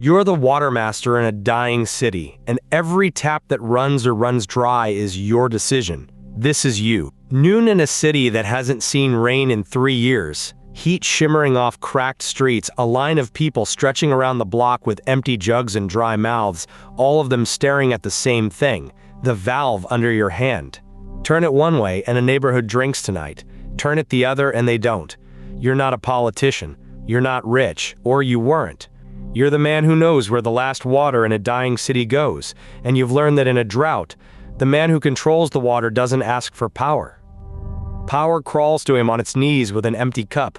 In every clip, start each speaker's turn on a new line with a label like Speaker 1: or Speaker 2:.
Speaker 1: You're the water master in a dying city, and every tap that runs or runs dry is your decision. This is you. Noon in a city that hasn't seen rain in 3 years. Heat shimmering off cracked streets, a line of people stretching around the block with empty jugs and dry mouths, all of them staring at the same thing, the valve under your hand. Turn it one way and a neighborhood drinks tonight. Turn it the other and they don't. You're not a politician. You're not rich, or you weren't. You're the man who knows where the last water in a dying city goes, and you've learned that in a drought, the man who controls the water doesn't ask for power. Power crawls to him on its knees with an empty cup.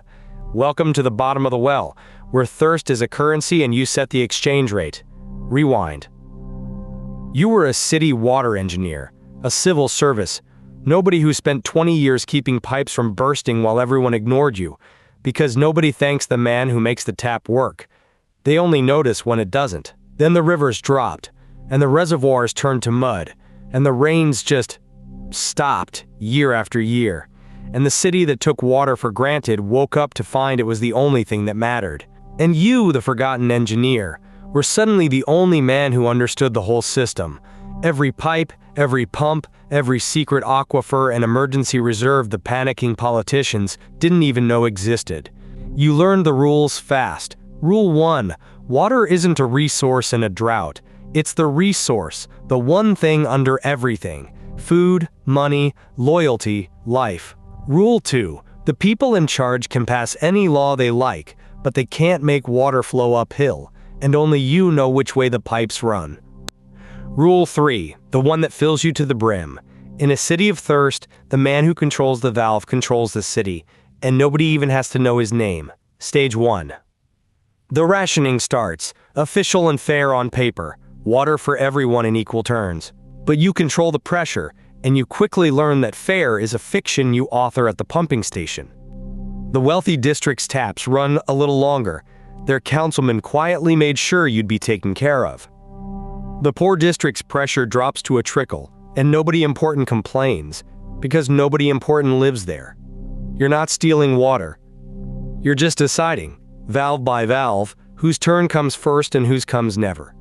Speaker 1: Welcome to the bottom of the well, where thirst is a currency and you set the exchange rate. Rewind. You were a city water engineer, a civil service, nobody who spent 20 years keeping pipes from bursting while everyone ignored you, because nobody thanks the man who makes the tap work. They only notice when it doesn't. Then the rivers dropped, and the reservoirs turned to mud, and the rains just stopped year after year. And the city that took water for granted woke up to find it was the only thing that mattered. And you, the forgotten engineer, were suddenly the only man who understood the whole system. Every pipe, every pump, every secret aquifer and emergency reserve the panicking politicians didn't even know existed. You learned the rules fast. Rule 1. Water isn't a resource in a drought. It's the resource, the one thing under everything. Food, money, loyalty, life. Rule 2. The people in charge can pass any law they like, but they can't make water flow uphill, and only you know which way the pipes run. Rule 3. The one that fills you to the brim. In a city of thirst, the man who controls the valve controls the city, and nobody even has to know his name. Stage 1. The rationing starts, official and fair on paper, water for everyone in equal turns. But you control the pressure, and you quickly learn that fair is a fiction you author at the pumping station. The wealthy district's taps run a little longer. Their councilman quietly made sure you'd be taken care of. The poor district's pressure drops to a trickle, and nobody important complains, because nobody important lives there. You're not stealing water. You're just deciding, valve by valve, whose turn comes first and whose comes never.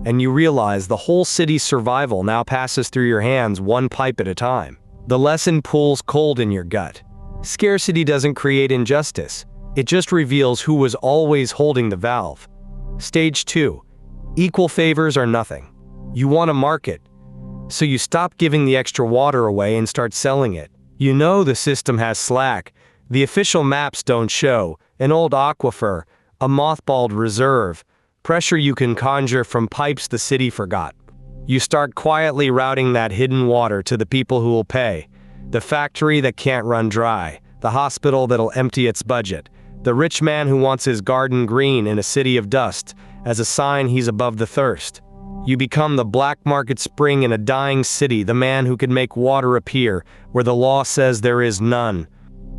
Speaker 1: And you realize the whole city's survival now passes through your hands one pipe at a time. The lesson pulls cold in your gut. Scarcity doesn't create injustice. It just reveals who was always holding the valve. Stage 2. Equal favors are nothing. You want a market, so you stop giving the extra water away and start selling it. You know the system has slack. The official maps don't show an old aquifer, a mothballed reserve, pressure you can conjure from pipes the city forgot. You start quietly routing that hidden water to the people who will pay. The factory that can't run dry, the hospital that'll empty its budget, the rich man who wants his garden green in a city of dust, as a sign he's above the thirst. You become the black market spring in a dying city, the man who can make water appear where the law says there is none.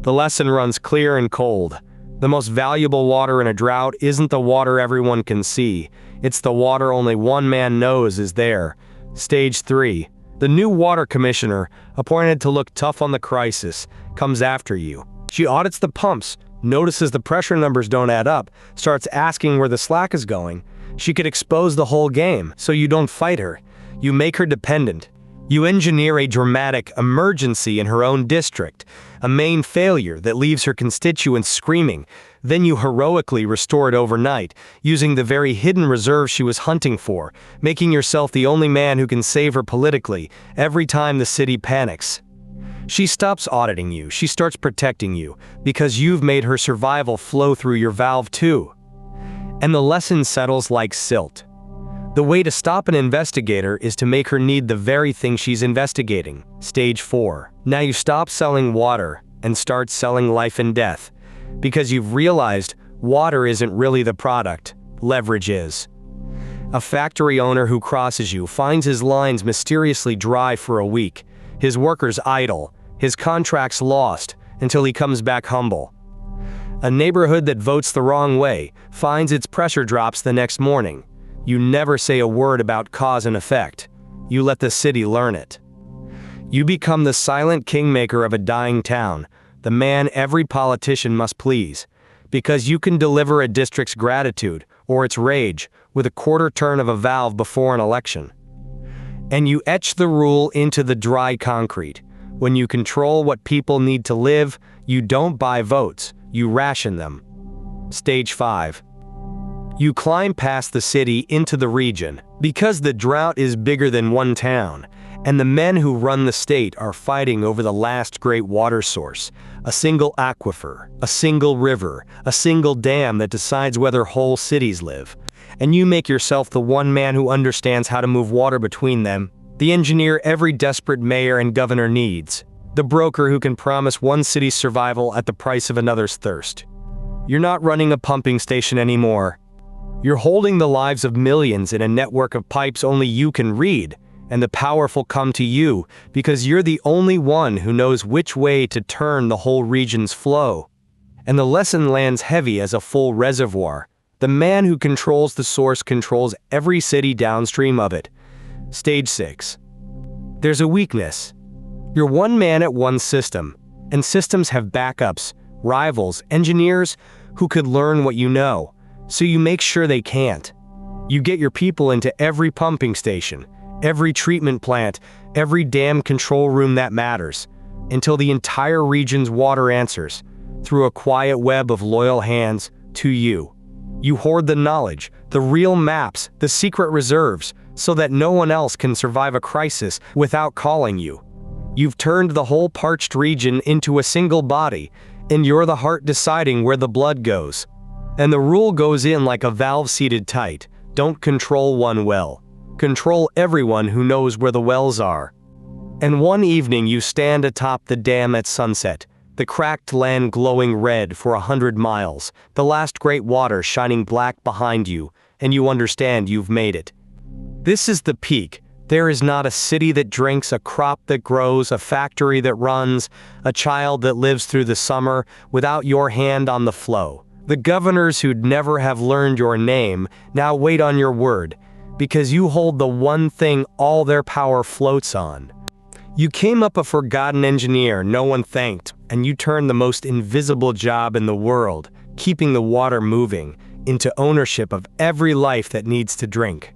Speaker 1: The lesson runs clear and cold. The most valuable water in a drought isn't the water everyone can see. It's the water only one man knows is there. Stage 3. The new water commissioner, appointed to look tough on the crisis, comes after you. She audits the pumps, notices the pressure numbers don't add up, starts asking where the slack is going. She could expose the whole game, so you don't fight her. You make her dependent. You engineer a dramatic emergency in her own district, a main failure that leaves her constituents screaming. Then you heroically restore it overnight, using the very hidden reserve she was hunting for, making yourself the only man who can save her politically every time the city panics. She stops auditing you, she starts protecting you, because you've made her survival flow through your valve too. And the lesson settles like silt. The way to stop an investigator is to make her need the very thing she's investigating. Stage 4. Now you stop selling water and start selling life and death, because you've realized water isn't really the product, leverage is. A factory owner who crosses you finds his lines mysteriously dry for a week, his workers idle, his contracts lost, until he comes back humble. A neighborhood that votes the wrong way finds its pressure drops the next morning. You never say a word about cause and effect. You let the city learn it. You become the silent kingmaker of a dying town, the man every politician must please, because you can deliver a district's gratitude or its rage, with a quarter turn of a valve before an election. And you etch the rule into the dry concrete. When you control what people need to live, you don't buy votes, you ration them. Stage 5. You climb past the city into the region, because the drought is bigger than one town, and the men who run the state are fighting over the last great water source, a single aquifer, a single river, a single dam that decides whether whole cities live. And you make yourself the one man who understands how to move water between them, the engineer every desperate mayor and governor needs, the broker who can promise one city's survival at the price of another's thirst. You're not running a pumping station anymore. You're holding the lives of millions in a network of pipes only you can read, and the powerful come to you because you're the only one who knows which way to turn the whole region's flow. And the lesson lands heavy as a full reservoir. The man who controls the source controls every city downstream of it. Stage 6. There's a weakness. You're one man at one system, and systems have backups, rivals, engineers who could learn what you know, so you make sure they can't. You get your people into every pumping station, every treatment plant, every dam control room that matters, until the entire region's water answers, through a quiet web of loyal hands, to you. You hoard the knowledge, the real maps, the secret reserves, so that no one else can survive a crisis without calling you. You've turned the whole parched region into a single body, and you're the heart deciding where the blood goes. And the rule goes in like a valve seated tight: don't control one well. Control everyone who knows where the wells are. And one evening you stand atop the dam at sunset, the cracked land glowing red for 100 miles, the last great water shining black behind you, and you understand you've made it. This is the peak. There is not a city that drinks, a crop that grows, a factory that runs, a child that lives through the summer without your hand on the flow. The governors who'd never have learned your name now wait on your word, because you hold the one thing all their power floats on. You came up a forgotten engineer no one thanked, and you turned the most invisible job in the world, keeping the water moving, into ownership of every life that needs to drink.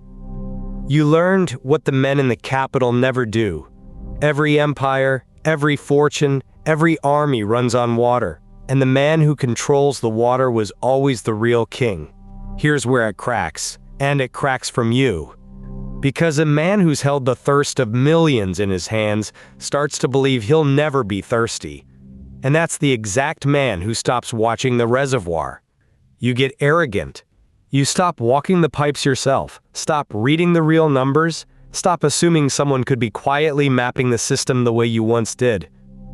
Speaker 1: You learned what the men in the capital never do. Every empire, every fortune, every army runs on water, and the man who controls the water was always the real king. Here's where it cracks, and it cracks from you. Because a man who's held the thirst of millions in his hands starts to believe he'll never be thirsty. And that's the exact man who stops watching the reservoir. You get arrogant. You stop walking the pipes yourself, stop reading the real numbers, stop assuming someone could be quietly mapping the system the way you once did.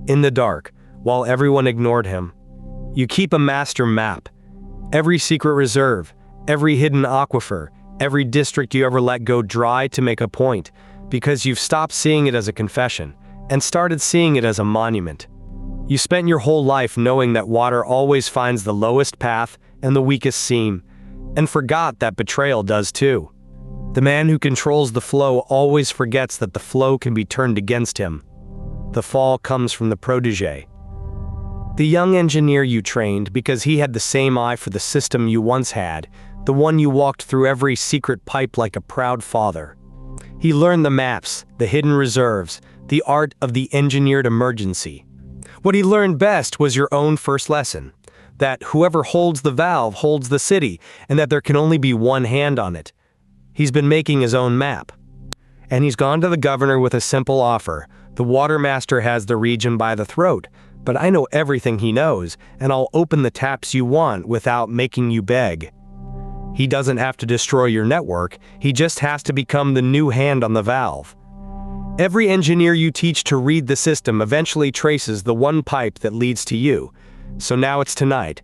Speaker 1: In the dark, while everyone ignored him. You keep a master map. Every secret reserve, every hidden aquifer, every district you ever let go dry to make a point, because you've stopped seeing it as a confession, and started seeing it as a monument. You spent your whole life knowing that water always finds the lowest path and the weakest seam, and forgot that betrayal does too. The man who controls the flow always forgets that the flow can be turned against him. The fall comes from the protege. The young engineer you trained because he had the same eye for the system you once had, the one you walked through every secret pipe like a proud father. He learned the maps, the hidden reserves, the art of the engineered emergency. What he learned best was your own first lesson. That whoever holds the valve holds the city, and that there can only be one hand on it. He's been making his own map. And he's gone to the governor with a simple offer. The water master has the region by the throat, but I know everything he knows, and I'll open the taps you want without making you beg. He doesn't have to destroy your network, he just has to become the new hand on the valve. Every engineer you teach to read the system eventually traces the one pipe that leads to you. So now it's tonight.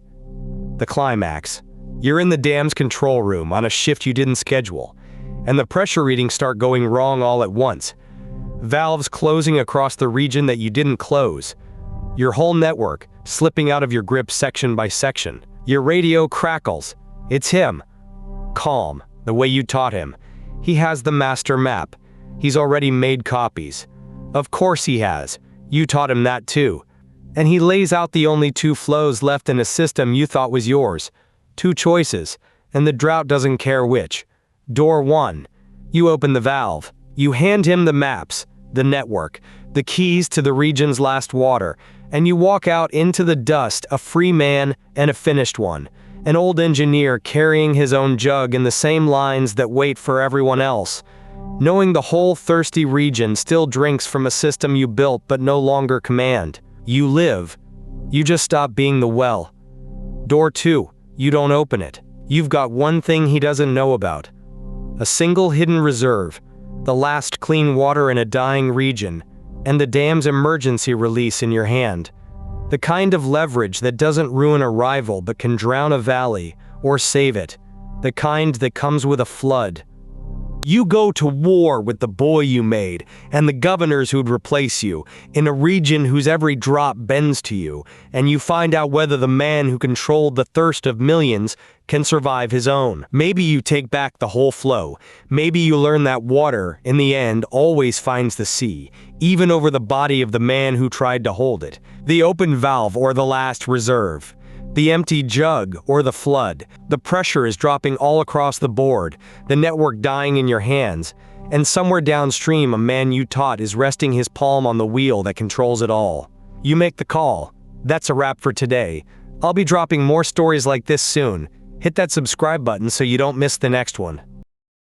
Speaker 1: The climax. You're in the dam's control room on a shift you didn't schedule, and the pressure readings start going wrong all at once. Valves closing across the region that you didn't close. Your whole network slipping out of your grip section by section. Your radio crackles. It's him. Calm, the way you taught him. He has the master map. He's already made copies. Of course he has. You taught him that too. And he lays out the only two flows left in a system you thought was yours. Two choices, and the drought doesn't care which. Door 1. You open the valve. You hand him the maps, the network, the keys to the region's last water, and you walk out into the dust, a free man and a finished one. An old engineer carrying his own jug in the same lines that wait for everyone else. Knowing the whole thirsty region still drinks from a system you built but no longer command. You live. You just stop being the well. Door 2. You don't open it. You've got one thing he doesn't know about. A single hidden reserve, the last clean water in a dying region, and the dam's emergency release in your hand. The kind of leverage that doesn't ruin a rival but can drown a valley, or save it. The kind that comes with a flood. You go to war with the boy you made, and the governors who'd replace you, in a region whose every drop bends to you, and you find out whether the man who controlled the thirst of millions can survive his own. Maybe you take back the whole flow. Maybe you learn that water, in the end, always finds the sea, even over the body of the man who tried to hold it. The open valve or the last reserve. The empty jug or the flood. The pressure is dropping all across the board, the network dying in your hands, and somewhere downstream a man you taught is resting his palm on the wheel that controls it all. You make the call. That's a wrap for today. I'll be dropping more stories like this soon. Hit that subscribe button so you don't miss the next one.